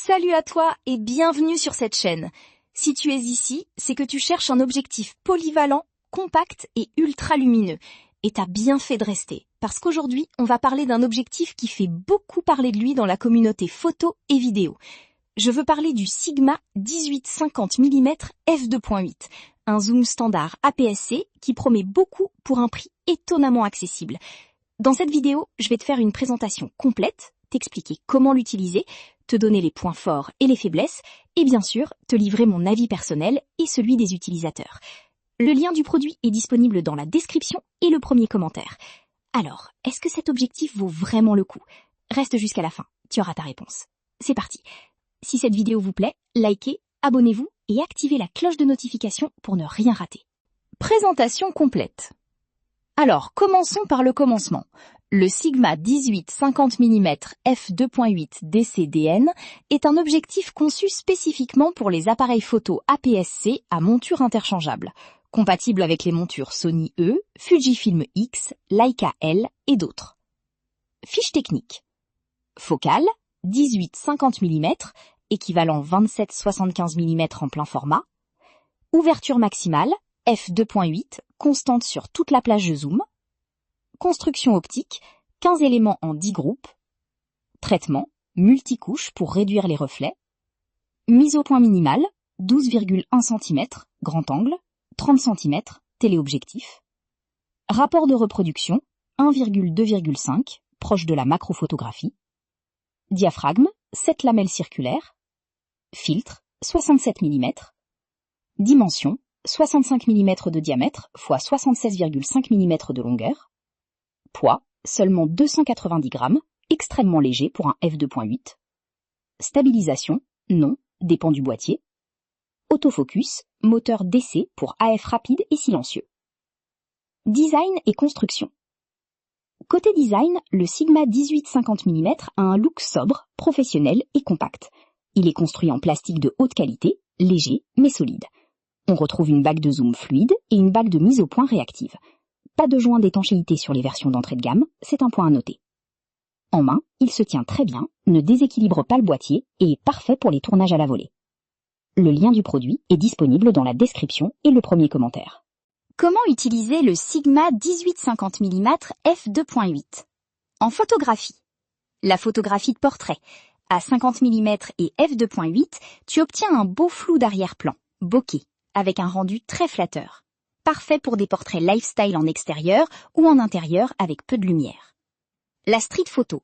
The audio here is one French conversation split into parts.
Salut à toi et bienvenue sur cette chaîne. Si tu es ici, c'est que tu cherches un objectif polyvalent, compact et ultra lumineux. Et t'as bien fait de rester, parce qu'aujourd'hui, on va parler d'un objectif qui fait beaucoup parler de lui dans la communauté photo et vidéo. Je veux parler du Sigma 18-50 mm f2.8, un zoom standard APS-C qui promet beaucoup pour un prix étonnamment accessible. Dans cette vidéo, je vais te faire une présentation complète, t'expliquer comment l'utiliser, te donner les points forts et les faiblesses, et bien sûr, te livrer mon avis personnel et celui des utilisateurs. Le lien du produit est disponible dans la description et le premier commentaire. Alors, est-ce que cet objectif vaut vraiment le coup? Reste jusqu'à la fin, tu auras ta réponse. C'est parti. Si cette vidéo vous plaît, likez, abonnez-vous et activez la cloche de notification pour ne rien rater. Présentation complète. Alors, commençons par le commencement. Le Sigma 18-50 mm f2.8 DCDN est un objectif conçu spécifiquement pour les appareils photo APS-C à monture interchangeable, compatible avec les montures Sony E, Fujifilm X, Leica L et d'autres. Fiche technique. Focale 18-50 mm, équivalent 27-75 mm en plein format. Ouverture maximale f2.8, constante sur toute la plage de zoom. Construction optique, 15 éléments en 10 groupes. Traitement, multicouche pour réduire les reflets. Mise au point minimale, 12,1 cm, grand angle, 30 cm, téléobjectif. Rapport de reproduction, 1,2,5, proche de la macrophotographie. Diaphragme, 7 lamelles circulaires. Filtre, 67 mm. Dimension, 65 mm de diamètre x 76,5 mm de longueur. Poids, seulement 290 grammes, extrêmement léger pour un f2.8. Stabilisation, non, dépend du boîtier. Autofocus, moteur DC pour AF rapide et silencieux. Design et construction. Côté design, le Sigma 18-50 mm a un look sobre, professionnel et compact. Il est construit en plastique de haute qualité, léger mais solide. On retrouve une bague de zoom fluide et une bague de mise au point réactive. Pas de joint d'étanchéité sur les versions d'entrée de gamme, c'est un point à noter. En main, il se tient très bien, ne déséquilibre pas le boîtier et est parfait pour les tournages à la volée. Le lien du produit est disponible dans la description et le premier commentaire. Comment utiliser le Sigma 18-50 mm f2.8? En photographie. La photographie de portrait. À 50 mm et f2.8, tu obtiens un beau flou d'arrière-plan, bokeh, avec un rendu très flatteur. Parfait pour des portraits lifestyle en extérieur ou en intérieur avec peu de lumière. La street photo.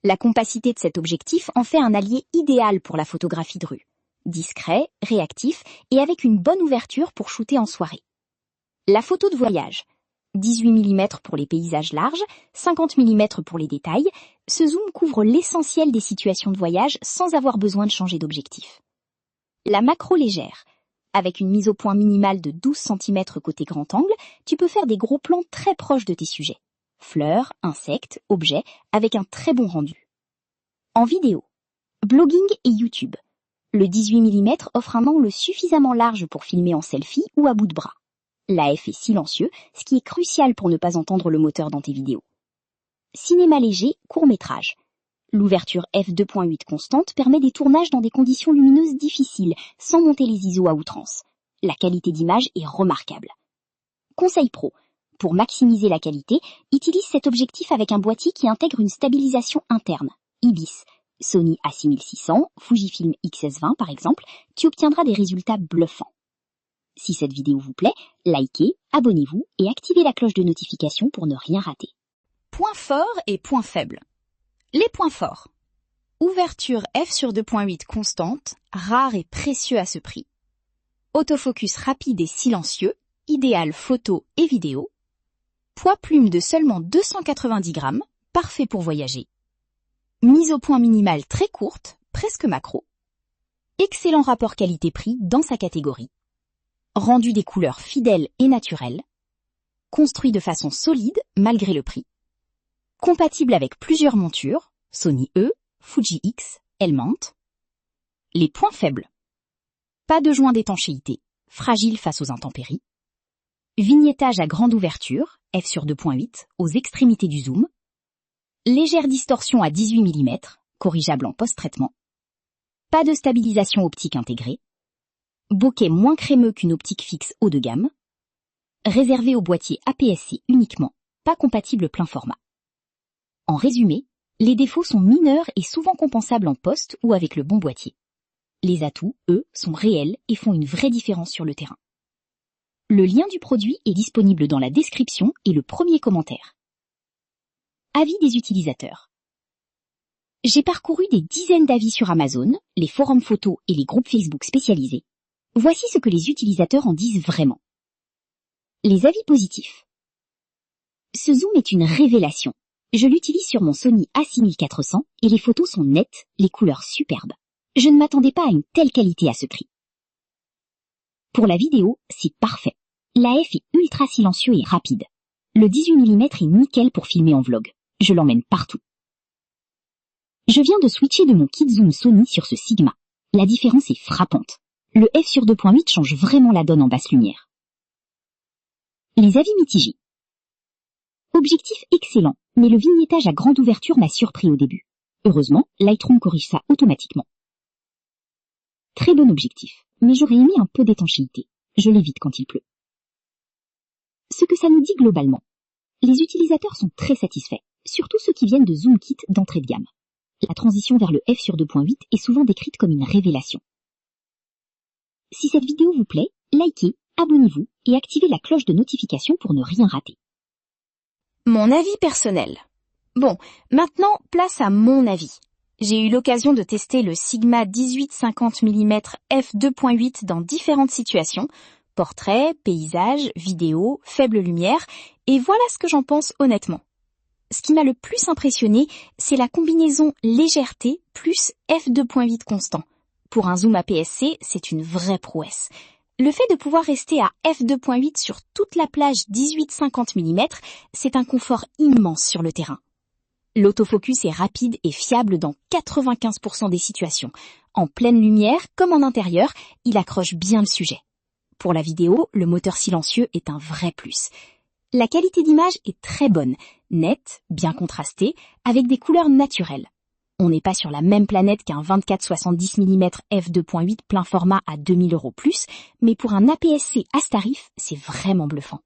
La compacité de cet objectif en fait un allié idéal pour la photographie de rue. Discret, réactif et avec une bonne ouverture pour shooter en soirée. La photo de voyage. 18 mm pour les paysages larges, 50 mm pour les détails, ce zoom couvre l'essentiel des situations de voyage sans avoir besoin de changer d'objectif. La macro légère. Avec une mise au point minimale de 12 cm côté grand angle, tu peux faire des gros plans très proches de tes sujets. Fleurs, insectes, objets, avec un très bon rendu. En vidéo. Blogging et YouTube. Le 18 mm offre un angle suffisamment large pour filmer en selfie ou à bout de bras. L'AF est silencieux, ce qui est crucial pour ne pas entendre le moteur dans tes vidéos. Cinéma léger, court-métrage. L'ouverture f2.8 constante permet des tournages dans des conditions lumineuses difficiles, sans monter les ISO à outrance. La qualité d'image est remarquable. Conseil pro. Pour maximiser la qualité, utilise cet objectif avec un boîtier qui intègre une stabilisation interne. IBIS, Sony A6600, Fujifilm X-S20 par exemple, tu obtiendras des résultats bluffants. Si cette vidéo vous plaît, likez, abonnez-vous et activez la cloche de notification pour ne rien rater. Points forts et points faibles. Les points forts. Ouverture f/2.8 constante, rare et précieux à ce prix. Autofocus rapide et silencieux, idéal photo et vidéo. Poids plume de seulement 290 grammes, parfait pour voyager. Mise au point minimale très courte, presque macro. Excellent rapport qualité-prix dans sa catégorie. Rendu des couleurs fidèles et naturelles. Construit de façon solide malgré le prix. Compatible avec plusieurs montures, Sony E, Fuji X, L-mount. Les points faibles. Pas de joint d'étanchéité, fragile face aux intempéries. Vignettage à grande ouverture, f/2.8, aux extrémités du zoom. Légère distorsion à 18 mm, corrigeable en post-traitement. pas de stabilisation optique intégrée, bokeh moins crémeux qu'une optique fixe haut de gamme, réservé au boîtier APS-C uniquement, pas compatible plein format. En résumé, les défauts sont mineurs et souvent compensables en poste ou avec le bon boîtier. Les atouts, eux, sont réels et font une vraie différence sur le terrain. Le lien du produit est disponible dans la description et le premier commentaire. Avis des utilisateurs. J'ai parcouru des dizaines d'avis sur Amazon, les forums photos et les groupes Facebook spécialisés. Voici ce que les utilisateurs en disent vraiment. Les avis positifs. Ce zoom est une révélation. Je l'utilise sur mon Sony A6400 et les photos sont nettes, les couleurs superbes. Je ne m'attendais pas à une telle qualité à ce prix. Pour la vidéo, c'est parfait. L'AF est ultra silencieux et rapide. Le 18 mm est nickel pour filmer en vlog. Je l'emmène partout. Je viens de switcher de mon kit zoom Sony sur ce Sigma. La différence est frappante. Le f sur 2.8 change vraiment la donne en basse lumière. Les avis mitigés. Objectif excellent, mais le vignettage à grande ouverture m'a surpris au début. Heureusement, Lightroom corrige ça automatiquement. Très bon objectif, mais j'aurais aimé un peu d'étanchéité. Je l'évite quand il pleut. Ce que ça nous dit globalement. Les utilisateurs sont très satisfaits, surtout ceux qui viennent de Zoom Kit d'entrée de gamme. La transition vers le f sur 2.8 est souvent décrite comme une révélation. Si cette vidéo vous plaît, likez, abonnez-vous et activez la cloche de notification pour ne rien rater. Mon avis personnel. Bon, maintenant, place à mon avis. J'ai eu l'occasion de tester le Sigma 18-50 mm f2.8 dans différentes situations, portrait, paysage, vidéo, faible lumière, et voilà ce que j'en pense honnêtement. Ce qui m'a le plus impressionné, c'est la combinaison légèreté plus f2.8 constant. Pour un zoom APS-C, c'est une vraie prouesse. Le fait de pouvoir rester à f2.8 sur toute la plage 18-50 mm, c'est un confort immense sur le terrain. L'autofocus est rapide et fiable dans 95% des situations. En pleine lumière comme en intérieur, il accroche bien le sujet. Pour la vidéo, le moteur silencieux est un vrai plus. La qualité d'image est très bonne, nette, bien contrastée, avec des couleurs naturelles. On n'est pas sur la même planète qu'un 24-70 mm f2.8 plein format à 2000 € plus, mais pour un APS-C à ce tarif, c'est vraiment bluffant.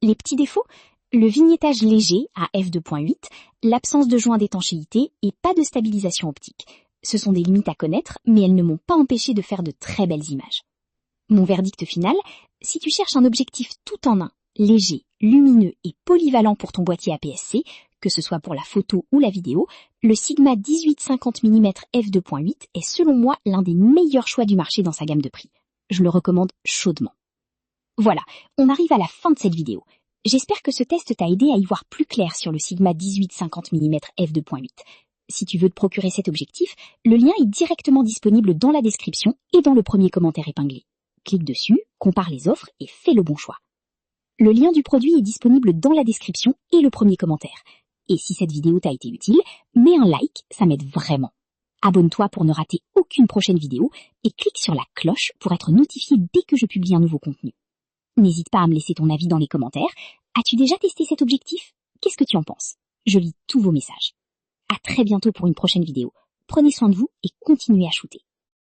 Les petits défauts ? Le vignettage léger à f2.8, l'absence de joint d'étanchéité et pas de stabilisation optique. Ce sont des limites à connaître, mais elles ne m'ont pas empêché de faire de très belles images. Mon verdict final, si tu cherches un objectif tout en un, léger, lumineux et polyvalent pour ton boîtier APS-C, que ce soit pour la photo ou la vidéo, le Sigma 18-50 mm f2.8 est selon moi l'un des meilleurs choix du marché dans sa gamme de prix. Je le recommande chaudement. Voilà, on arrive à la fin de cette vidéo. J'espère que ce test t'a aidé à y voir plus clair sur le Sigma 18-50 mm f2.8. Si tu veux te procurer cet objectif, le lien est directement disponible dans la description et dans le premier commentaire épinglé. Clique dessus, compare les offres et fais le bon choix. Le lien du produit est disponible dans la description et le premier commentaire. Et si cette vidéo t'a été utile, mets un like, ça m'aide vraiment. Abonne-toi pour ne rater aucune prochaine vidéo et clique sur la cloche pour être notifié dès que je publie un nouveau contenu. N'hésite pas à me laisser ton avis dans les commentaires. As-tu déjà testé cet objectif ? Qu'est-ce que tu en penses ? Je lis tous vos messages. À très bientôt pour une prochaine vidéo. Prenez soin de vous et continuez à shooter.